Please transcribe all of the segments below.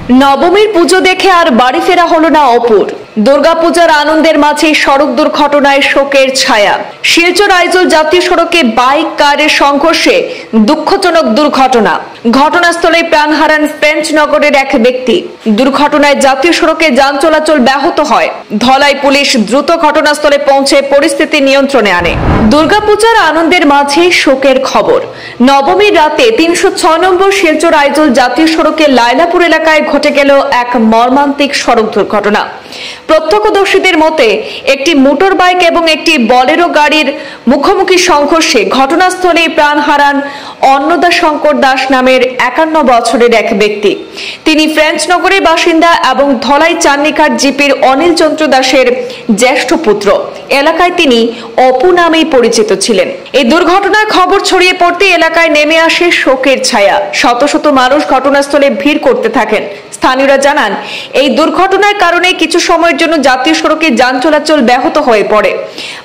নবমীর পুজো দেখে আর বাড়ি ফেরা হলো না অপুর। দুর্গাপূজার আনন্দের মাঝে সড়ক দুর্ঘটনায় শোকের ছায়া। শিলচর আইজল জাতীয় সড়কে বাইক কারের সংঘর্ষে দুঃখজনক দুর্ঘটনা। ঘটনাস্থলে প্রাণ হারান ফ্রেঞ্চ নগরের এক ব্যক্তি। দুর্ঘটনায় জাতীয় সড়কে যান চলাচল ব্যাহত হয়। ধলাই পুলিশ দ্রুত ঘটনাস্থলে পৌঁছে পরিস্থিতি নিয়ন্ত্রণে আনে। দুর্গাপূজার আনন্দের মাঝে শোকের খবর। নবমীর রাতে ৩০৬ নম্বর শিলচর আইজল জাতীয় সড়কে লাইলাপুর এলাকায় ঘটে গেল এক মর্মান্তিক সড়ক দুর্ঘটনা। প্রত্যক্ষদর্শীদের মতে একটি মোটর বাইক এবং একটি বলেরো গাড়ির মুখোমুখি সংঘর্ষে ঘটনাস্থলে প্রাণ হারান অন্নদা শঙ্কর দাস নামের ৫১ বছরের এক ব্যক্তি। তিনি ফ্রেঞ্চ নগরের বাসিন্দা এবং ধলাই চান্নিকার জিপির অনিল চন্দ্র দাসের জ্যেষ্ঠ পুত্র। এলাকায় তিনি অপু নামেই পরিচিত ছিলেন। এই দুর্ঘটনার খবর ছড়িয়ে পড়তে এলাকায় নেমে আসে শোকের ছায়া। শত শত মানুষ ঘটনাস্থলে ভিড় করতে থাকেন। স্থানীয়রা জানান, এই দুর্ঘটনার কারণে কিছু সময়ের জন্য জাতীয় সড়কে যান চলাচল ব্যাহত হয়ে পড়ে।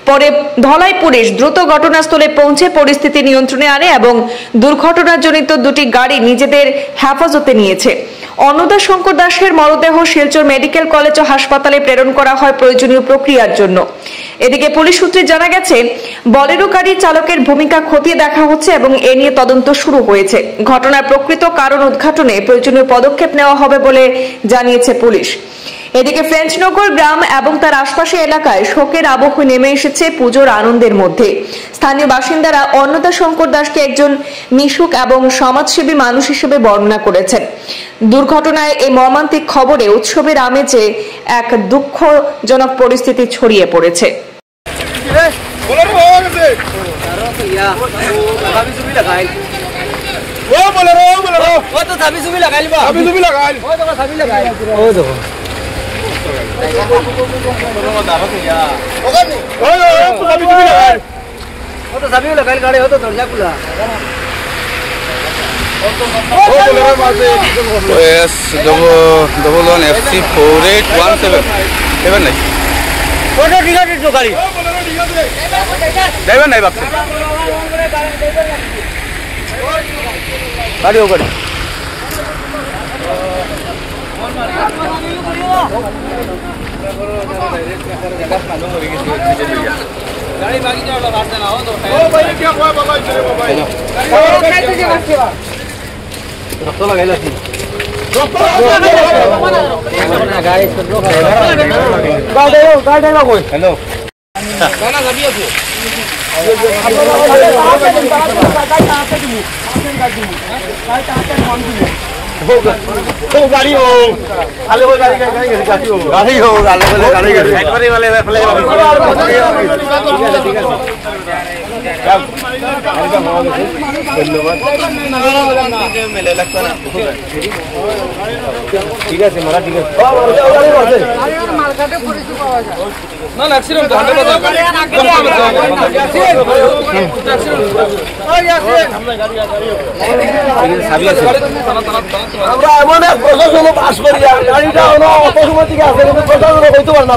পরে ধলাই পুলিশ দ্রুত ঘটনাস্থলে পৌঁছে পরিস্থিতি নিয়ন্ত্রণে আনে এবং দুর্ঘটনাজনিত দুটি গাড়ি নিজেদের হেফাজতে নিয়েছে। অন্নদা শঙ্কর দাসের মরদেহ শিলচর মেডিকেল কলেজ ও হাসপাতালে প্রেরণ করা হয় প্রয়োজনীয় প্রক্রিয়ার জন্য। এদিকে পুলিশ সূত্রে জানা গেছে, বলেরো গাড়ির চালকের ভূমিকা খতিয়ে দেখা হচ্ছে এবং এ নিয়ে তদন্ত শুরু হয়েছে। ঘটনার প্রকৃত কারণ উদ্ঘাটনে প্রয়োজনীয় পদক্ষেপ নেওয়া হবে বলে জানিয়েছে পুলিশ। এদিকে ফ্রেঞ্চনগর গ্রাম এবং তার আশপাশের এলাকায় শোকের আবহ নেমে এসেছে পুজোর আনন্দের মধ্যে। স্থানীয় বাসিন্দারা অন্নদা শঙ্কর দাসকে একজন মিশুক এবং সমাজসেবী মানুষ হিসেবে বর্ণনা করেছেন। দুর্ঘটনায় এই মর্মান্তিক খবরে উৎসবের আমেজে এক দুঃখজনক পরিস্থিতি ছড়িয়ে পড়েছে। ঠিক আছে মারা ঠিক আছে না না অ্যাক্সিডেন্ট আমরা এমন এক প্রশাসন পাস করি গাড়িটা অত সময় থেকে আছে কিন্তু প্রশাসন হইতে পারে না।